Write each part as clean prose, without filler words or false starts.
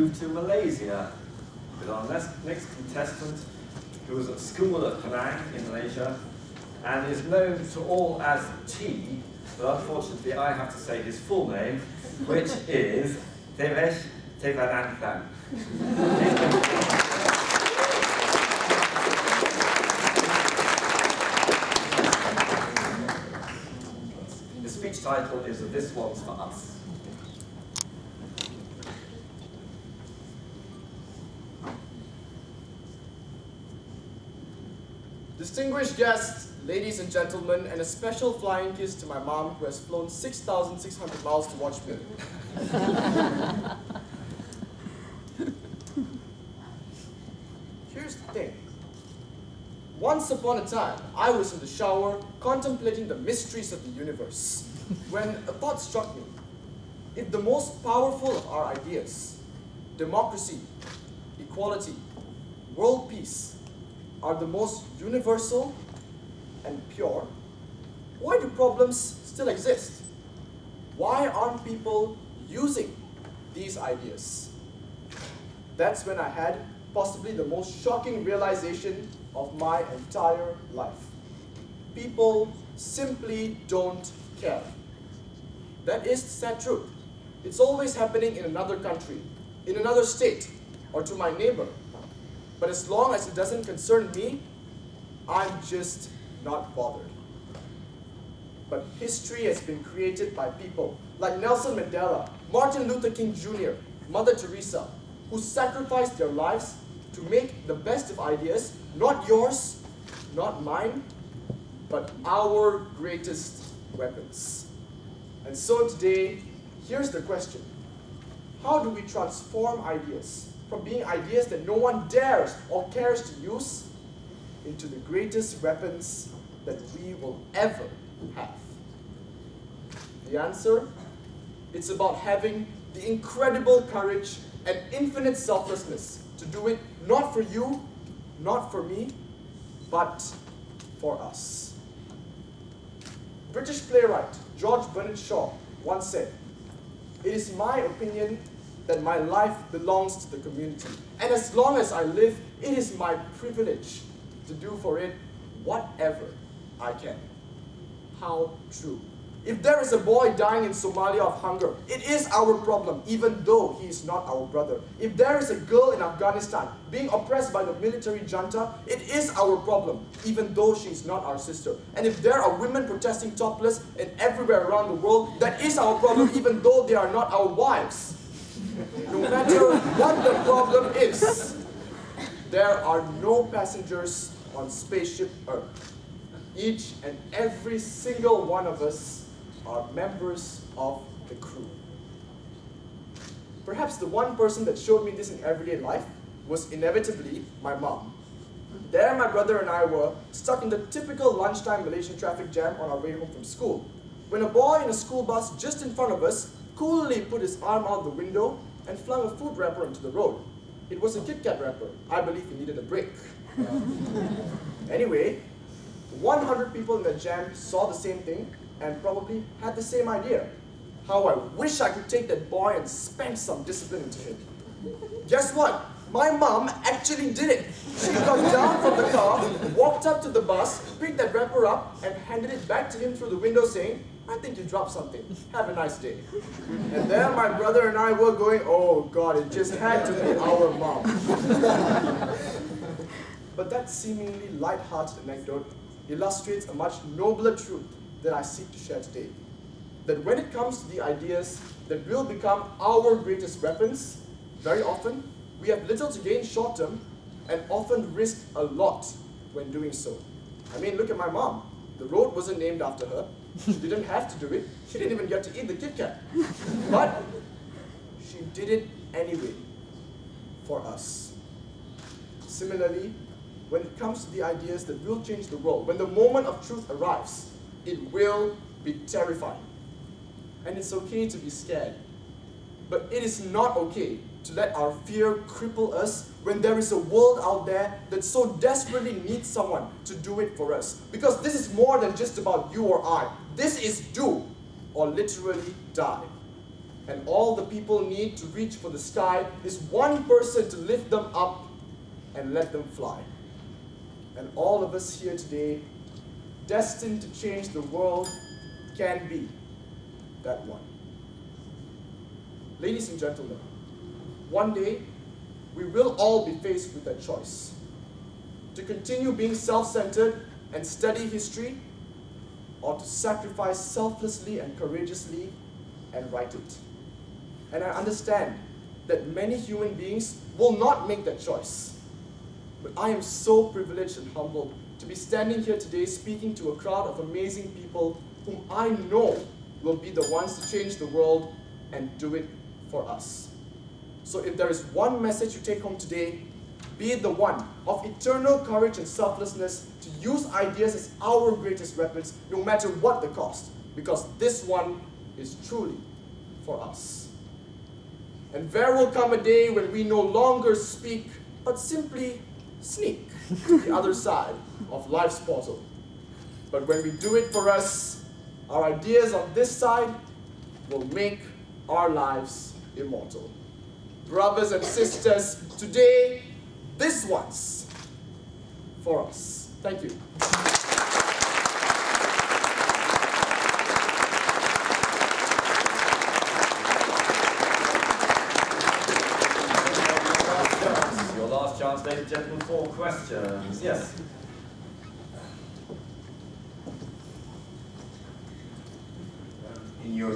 move to Malaysia with our next contestant, who was at school at Penang in Malaysia and is known to all as T, but unfortunately I have to say his full name, which is Thevesh Theva. The speech title is This One's for Us. Distinguished guests, ladies and gentlemen, and a special flying kiss to my mom who has flown 6,600 miles to watch me. Here's the thing. Once upon a time, I was in the shower contemplating the mysteries of the universe when a thought struck me. If the most powerful of our ideas, democracy, equality, world peace, are the most universal and pure, why do problems still exist? Why aren't people using these ideas? That's when I had possibly the most shocking realization of my entire life. People simply don't care. That is the sad truth. It's always happening in another country, in another state, or to my neighbor. But as long as it doesn't concern me, I'm just not bothered. But history has been created by people like Nelson Mandela, Martin Luther King Jr., Mother Teresa, who sacrificed their lives to make the best of ideas, not yours, not mine, but our greatest weapons. And so today, here's the question. How do we transform ideas from being ideas that no one dares or cares to use into the greatest weapons that we will ever have? The answer? It's about having the incredible courage and infinite selflessness to do it not for you, not for me, but for us. British playwright George Bernard Shaw once said, "It is my opinion that my life belongs to the community, and as long as I live, it is my privilege to do for it whatever I can." How true. If there is a boy dying in Somalia of hunger, it is our problem, even though he is not our brother. If there is a girl in Afghanistan being oppressed by the military junta, it is our problem, even though she is not our sister. And if there are women protesting topless and everywhere around the world, that is our problem, even though they are not our wives. No matter what the problem is, there are no passengers on spaceship Earth. Each and every single one of us are members of the crew. Perhaps the one person that showed me this in everyday life was inevitably my mom. There my brother and I were stuck in the typical lunchtime Malaysian traffic jam on our way home from school, when a boy in a school bus just in front of us coolly put his arm out the window and flung a food wrapper into the road. It was a Kit Kat wrapper. I believe he needed a break. Anyway, 100 people in the jam saw the same thing and probably had the same idea. How I wish I could take that boy and spank some discipline into him. Guess what? My mom actually did it. She got down from the car, walked up to the bus, picked that wrapper up, and handed it back to him through the window saying, "I think you dropped something. Have a nice day." And there my brother and I were going, "Oh God, it just had to be our mom." But that seemingly light-hearted anecdote illustrates a much nobler truth that I seek to share today. That when it comes to the ideas that will become our greatest weapons, very often we have little to gain short-term and often risk a lot when doing so. I mean, look at my mom. The road wasn't named after her. She didn't have to do it. She didn't even get to eat the Kit Kat. But she did it anyway for us. Similarly, when it comes to the ideas that will change the world, when the moment of truth arrives, it will be terrifying. And it's okay to be scared. But it is not okay to let our fear cripple us when there is a world out there that so desperately needs someone to do it for us. Because this is more than just about you or I. This is do or literally die. And all the people need to reach for the sky is one person to lift them up and let them fly. And all of us here today, destined to change the world, can be that one. Ladies and gentlemen, one day, we will all be faced with that choice. To continue being self-centered and study history, or to sacrifice selflessly and courageously and write it. And I understand that many human beings will not make that choice. But I am so privileged and humbled to be standing here today speaking to a crowd of amazing people whom I know will be the ones to change the world and do it for us. So if there is one message you take home today, be it the one of eternal courage and selflessness to use ideas as our greatest weapons, no matter what the cost, because this one is truly for us. And there will come a day when we no longer speak, but simply sneak to the other side of life's portal. But when we do it for us, our ideas on this side will make our lives immortal. Brothers and sisters, today, this one's for us. Thank you. Your last chance, ladies and gentlemen, for questions. Yes. In your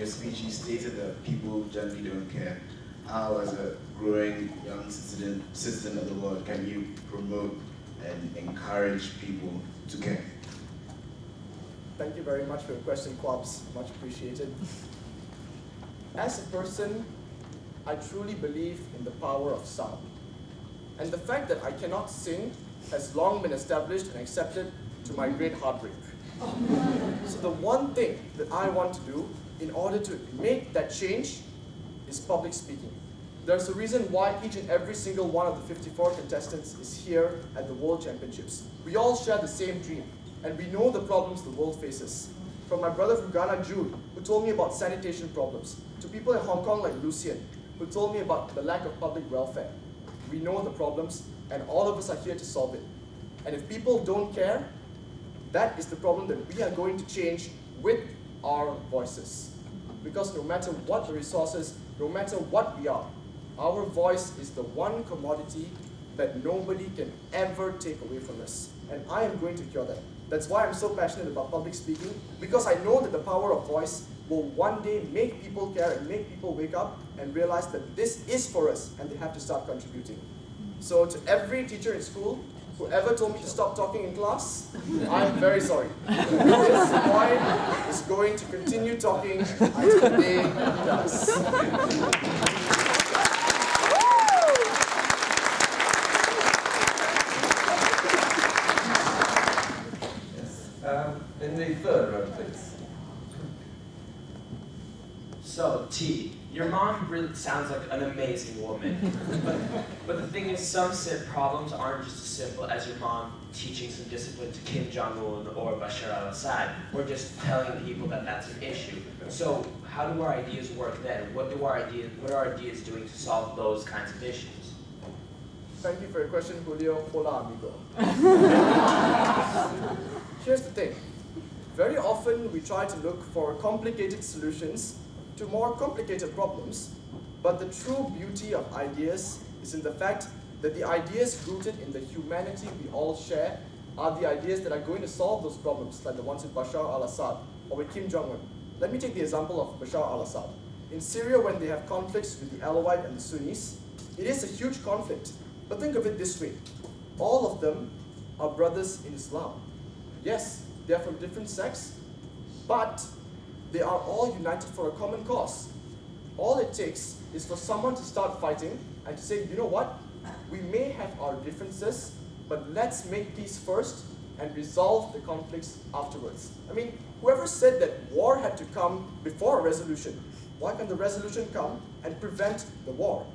speech, you stated that people generally don't care. How, as a growing young citizen of the world, can you promote and encourage people to care? Thank you very much for your question, Kwabs. Much appreciated. As a person, I truly believe in the power of sound. And the fact that I cannot sing has long been established and accepted to my great heartbreak. So the one thing that I want to do in order to make that change is public speaking. There's a reason why each and every single one of the 54 contestants is here at the World Championships. We all share the same dream, and we know the problems the world faces. From my brother from Ghana, Jude, who told me about sanitation problems, to people in Hong Kong like Lucien, who told me about the lack of public welfare. We know the problems, and all of us are here to solve it. And if people don't care, that is the problem that we are going to change with our voices. Because no matter what the resources, no matter what we are, our voice is the one commodity that nobody can ever take away from us. And I am going to cure that. That's why I'm so passionate about public speaking, because I know that the power of voice will one day make people care and make people wake up and realize that this is for us and they have to start contributing. So to every teacher in school, whoever told me to stop talking in class, I'm very sorry. This boy is going to continue talking until the day he does. In the third row, please. So, T, your mom really sounds like an amazing woman. but the thing is, some problems aren't just as simple as your mom teaching some discipline to Kim Jambul or Bashar al-Assad, or just telling people that that's an issue. So, how do our ideas work then? What are our ideas doing to solve those kinds of issues? Thank you for your question, Julio. Hola, amigo. Here's the thing. Very often, we try to look for complicated solutions to more complicated problems, but the true beauty of ideas is in the fact that the ideas rooted in the humanity we all share are the ideas that are going to solve those problems, like the ones with Bashar al-Assad or with Kim Jong-un. Let me take the example of Bashar al-Assad. In Syria, when they have conflicts with the Alawite and the Sunnis, it is a huge conflict. But think of it this way. All of them are brothers in Islam. Yes, they are from different sects, but they are all united for a common cause. All it takes is for someone to start fighting and to say, you know what? We may have our differences, but let's make peace first and resolve the conflicts afterwards. I mean, whoever said that war had to come before a resolution, why can't the resolution come and prevent the war?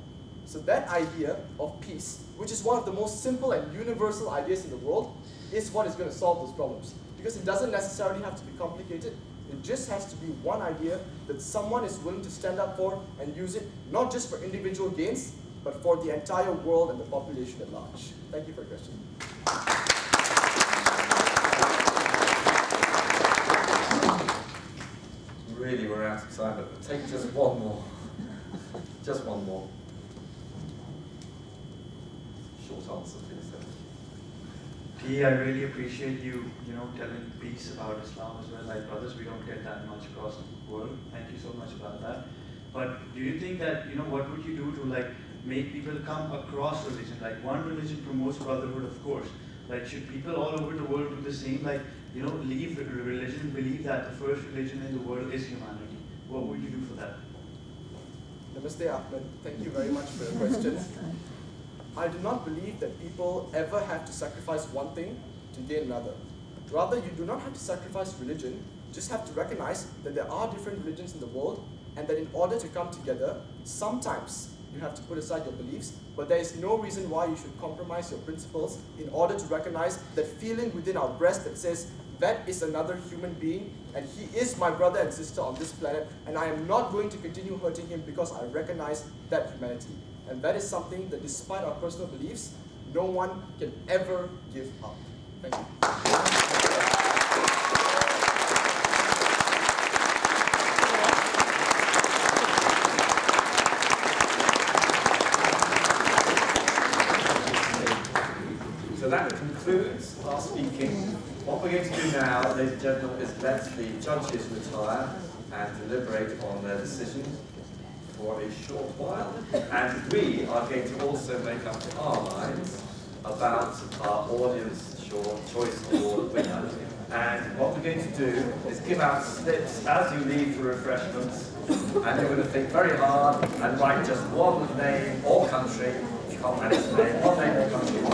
So that idea of peace, which is one of the most simple and universal ideas in the world, is what is going to solve those problems. Because it doesn't necessarily have to be complicated. It It just has to be one idea that someone is willing to stand up for and use it, not just for individual gains, but for the entire world and the population at large. Thank you for your question. Really, we're out of time, but take just one more. Just one more. Short answer, please. P, I really appreciate you, telling peace about Islam as well. Like brothers, we don't get that much across the world. Thank you so much about that. But do you think that, what would you do to make people come across religion? Like one religion promotes brotherhood, of course. Like should people all over the world do the same? Like, leave religion, believe that the first religion in the world is humanity. What would you do for that? Namaste, Ahmed. Thank you very much for your question. I do not believe that people ever have to sacrifice one thing to gain another. Rather, you do not have to sacrifice religion, you just have to recognize that there are different religions in the world, and that in order to come together, sometimes you have to put aside your beliefs, but there is no reason why you should compromise your principles in order to recognize that feeling within our breast that says, that is another human being, and he is my brother and sister on this planet, and I am not going to continue hurting him because I recognize that humanity. And that is something that despite our personal beliefs, no one can ever give up. Thank you. So that concludes our speaking. What we're going to do now, ladies and gentlemen, is let the judges retire and deliberate on their decision for a short while. And we are going to also make up our minds about our audience choice award winner. And what we're going to do is give out slips as you leave for refreshments. And you're going to think very hard and write just one name or country. If you can't manage the name, one name or country.